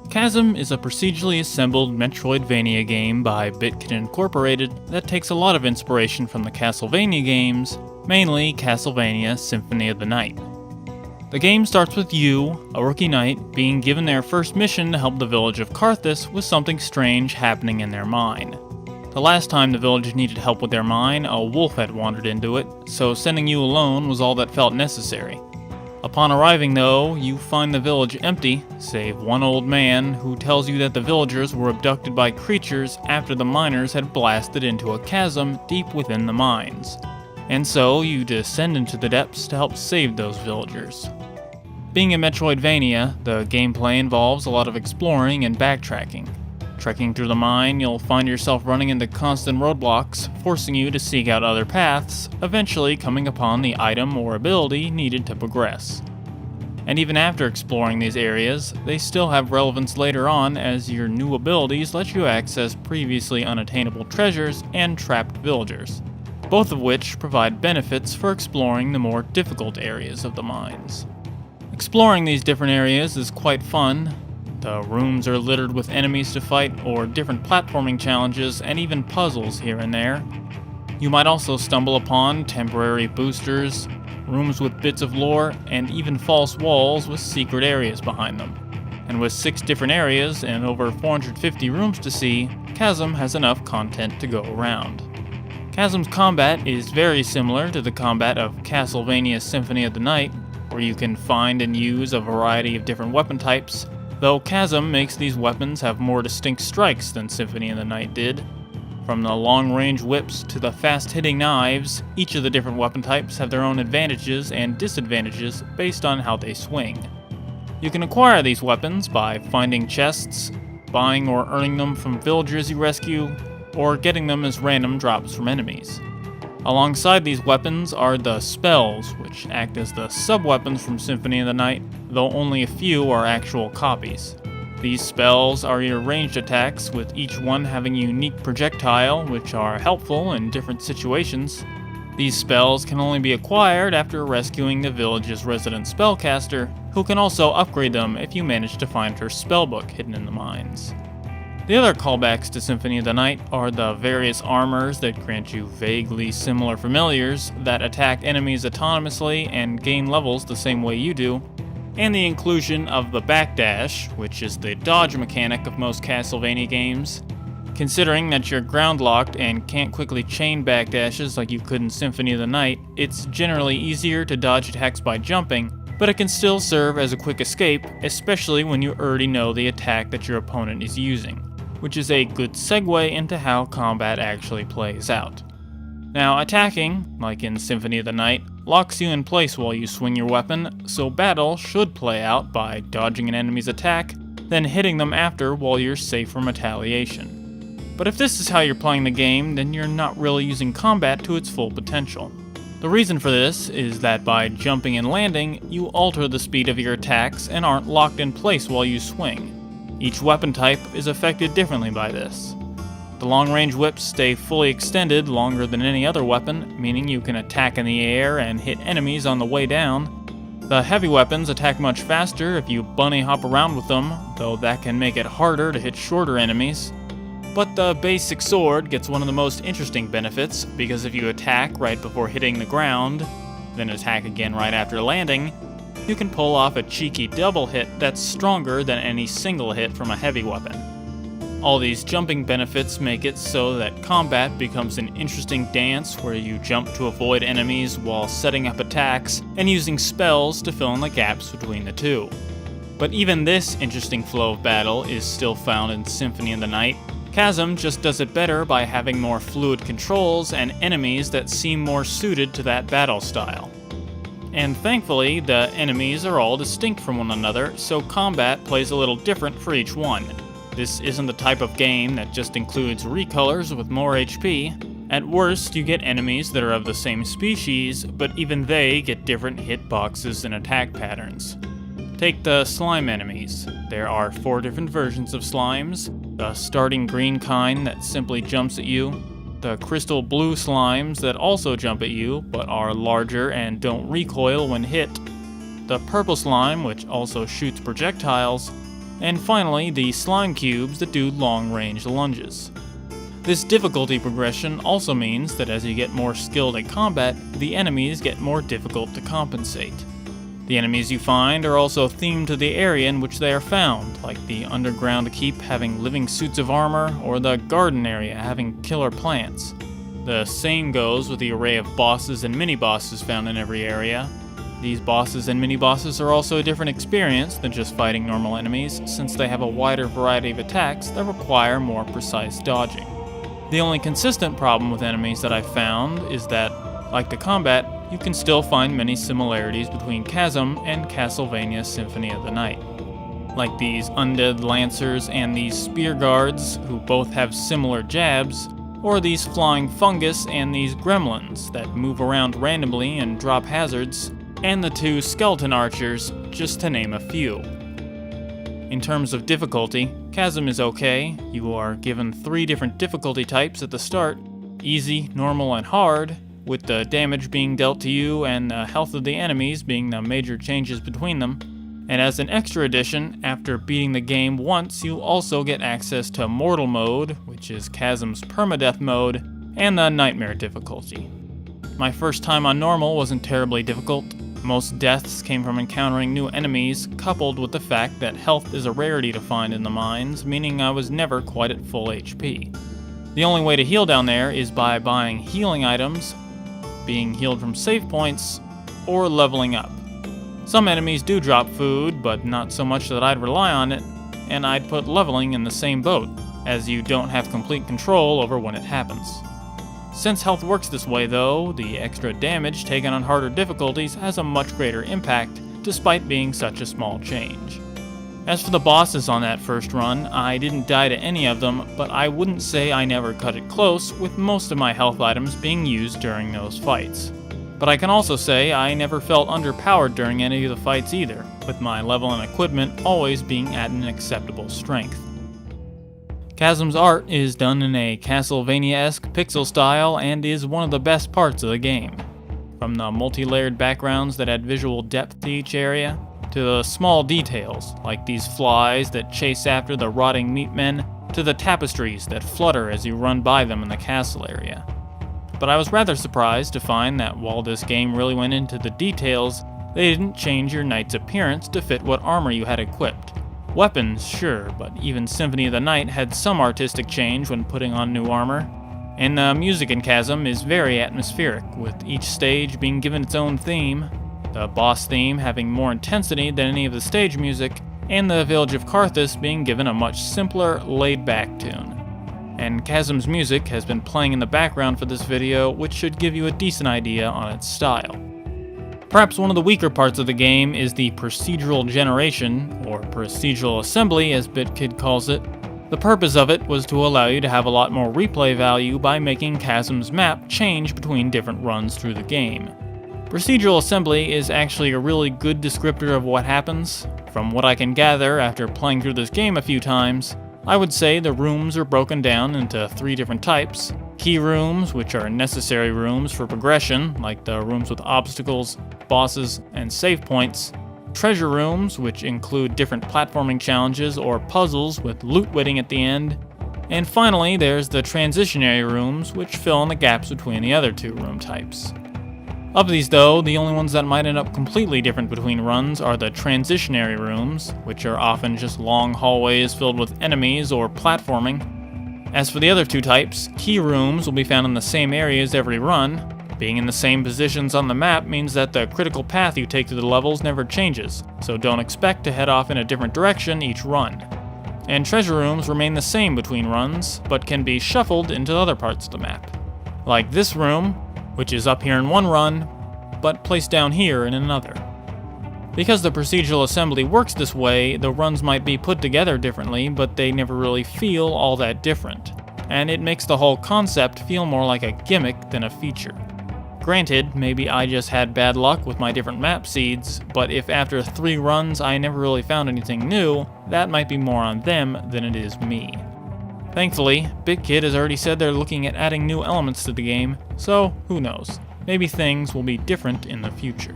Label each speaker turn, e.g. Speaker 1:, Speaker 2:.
Speaker 1: Chasm is a procedurally assembled Metroidvania game by Bitkit Incorporated that takes a lot of inspiration from the Castlevania games, mainly Castlevania Symphony of the Night. The game starts with you, a rookie knight, being given their first mission to help the village of Karthus with something strange happening in their mine. The last time the village needed help with their mine, a wolf had wandered into it, so sending you alone was all that felt necessary. Upon arriving though, you find the village empty, save one old man who tells you that the villagers were abducted by creatures after the miners had blasted into a chasm deep within the mines. And so you descend into the depths to help save those villagers. Being a Metroidvania, the gameplay involves a lot of exploring and backtracking. Trekking through the mine, you'll find yourself running into constant roadblocks, forcing you to seek out other paths, eventually coming upon the item or ability needed to progress. And even after exploring these areas, they still have relevance later on as your new abilities let you access previously unattainable treasures and trapped villagers, both of which provide benefits for exploring the more difficult areas of the mines. Exploring these different areas is quite fun. The rooms are littered with enemies to fight, or different platforming challenges, and even puzzles here and there. You might also stumble upon temporary boosters, rooms with bits of lore, and even false walls with secret areas behind them. And with 6 different areas and over 450 rooms to see, Chasm has enough content to go around. Chasm's combat is very similar to the combat of Castlevania Symphony of the Night, where you can find and use a variety of different weapon types, though Chasm makes these weapons have more distinct strikes than Symphony of the Night did. From the long-range whips to the fast-hitting knives, each of the different weapon types have their own advantages and disadvantages based on how they swing. You can acquire these weapons by finding chests, buying or earning them from villagers you rescue, or getting them as random drops from enemies. Alongside these weapons are the spells, which act as the sub-weapons from Symphony of the Night, though only a few are actual copies. These spells are your ranged attacks, with each one having a unique projectile, which are helpful in different situations. These spells can only be acquired after rescuing the village's resident spellcaster, who can also upgrade them if you manage to find her spellbook hidden in the mines. The other callbacks to Symphony of the Night are the various armors that grant you vaguely similar familiars that attack enemies autonomously and gain levels the same way you do, and the inclusion of the backdash, which is the dodge mechanic of most Castlevania games. Considering that you're ground-locked and can't quickly chain backdashes like you could in Symphony of the Night, it's generally easier to dodge attacks by jumping, but it can still serve as a quick escape, especially when you already know the attack that your opponent is using, which is a good segue into how combat actually plays out. Now, attacking, like in Symphony of the Night, locks you in place while you swing your weapon, so battle should play out by dodging an enemy's attack, then hitting them after while you're safe from retaliation. But if this is how you're playing the game, then you're not really using combat to its full potential. The reason for this is that by jumping and landing, you alter the speed of your attacks and aren't locked in place while you swing. Each weapon type is affected differently by this. The long-range whips stay fully extended longer than any other weapon, meaning you can attack in the air and hit enemies on the way down. The heavy weapons attack much faster if you bunny hop around with them, though that can make it harder to hit shorter enemies. But the basic sword gets one of the most interesting benefits, because if you attack right before hitting the ground, then attack again right after landing, you can pull off a cheeky double hit that's stronger than any single hit from a heavy weapon. All these jumping benefits make it so that combat becomes an interesting dance where you jump to avoid enemies while setting up attacks and using spells to fill in the gaps between the two. But even this interesting flow of battle is still found in Symphony of the Night. Chasm just does it better by having more fluid controls and enemies that seem more suited to that battle style. And thankfully, the enemies are all distinct from one another, so combat plays a little different for each one. This isn't the type of game that just includes recolors with more HP. At worst, you get enemies that are of the same species, but even they get different hitboxes and attack patterns. Take the slime enemies. There are 4 different versions of slimes: the starting green kind that simply jumps at you, the crystal blue slimes that also jump at you but are larger and don't recoil when hit, the purple slime which also shoots projectiles, And finally, the slime cubes that do long-range lunges. This difficulty progression also means that as you get more skilled at combat, the enemies get more difficult to compensate. The enemies you find are also themed to the area in which they are found, like the underground keep having living suits of armor, or the garden area having killer plants. The same goes with the array of bosses and mini-bosses found in every area. These bosses and mini-bosses are also a different experience than just fighting normal enemies, since they have a wider variety of attacks that require more precise dodging. The only consistent problem with enemies that I've found is that, like the combat, you can still find many similarities between Chasm and Castlevania Symphony of the Night. Like these undead lancers and these spear guards, who both have similar jabs, or these flying fungus and these gremlins that move around randomly and drop hazards, and the two skeleton archers, just to name a few. In terms of difficulty, Chasm is okay. You are given 3 different difficulty types at the start: easy, normal, and hard, with the damage being dealt to you and the health of the enemies being the major changes between them. And as an extra addition, after beating the game once, you also get access to Mortal Mode, which is Chasm's permadeath mode, and the Nightmare difficulty. My first time on normal wasn't terribly difficult. Most deaths came from encountering new enemies, coupled with the fact that health is a rarity to find in the mines, meaning I was never quite at full HP. The only way to heal down there is by buying healing items, being healed from save points, or leveling up. Some enemies do drop food, but not so much that I'd rely on it, and I'd put leveling in the same boat, as you don't have complete control over when it happens. Since health works this way though, the extra damage taken on harder difficulties has a much greater impact, despite being such a small change. As for the bosses on that first run, I didn't die to any of them, but I wouldn't say I never cut it close, with most of my health items being used during those fights. But I can also say I never felt underpowered during any of the fights either, with my level and equipment always being at an acceptable strength. Chasm's art is done in a Castlevania-esque pixel style and is one of the best parts of the game. From the multi-layered backgrounds that add visual depth to each area, to the small details, like these flies that chase after the rotting meat men, to the tapestries that flutter as you run by them in the castle area. But I was rather surprised to find that while this game really went into the details, they didn't change your knight's appearance to fit what armor you had equipped. Weapons, sure, but even Symphony of the Night had some artistic change when putting on new armor. And the music in Chasm is very atmospheric, with each stage being given its own theme, the boss theme having more intensity than any of the stage music, and the village of Carthus being given a much simpler, laid-back tune. And Chasm's music has been playing in the background for this video, which should give you a decent idea on its style. Perhaps one of the weaker parts of the game is the Procedural Generation, or Procedural Assembly as BitKid calls it. The purpose of it was to allow you to have a lot more replay value by making Chasm's map change between different runs through the game. Procedural Assembly is actually a really good descriptor of what happens. From what I can gather after playing through this game a few times, I would say the rooms are broken down into 3 different types. Key rooms, which are necessary rooms for progression, like the rooms with obstacles, bosses, and save points. Treasure rooms, which include different platforming challenges or puzzles with loot waiting at the end. And finally, there's the Transitionary Rooms, which fill in the gaps between the other 2 room types. Of these though, the only ones that might end up completely different between runs are the Transitionary Rooms, which are often just long hallways filled with enemies or platforming. As for the other 2 types, key rooms will be found in the same areas every run. Being in the same positions on the map means that the critical path you take through the levels never changes, so don't expect to head off in a different direction each run. And treasure rooms remain the same between runs, but can be shuffled into other parts of the map. Like this room, which is up here in one run, but placed down here in another. Because the procedural assembly works this way, the runs might be put together differently, but they never really feel all that different, and it makes the whole concept feel more like a gimmick than a feature. Granted, maybe I just had bad luck with my different map seeds, but if after 3 runs I never really found anything new, that might be more on them than it is me. Thankfully, BitKid has already said they're looking at adding new elements to the game, so who knows, maybe things will be different in the future.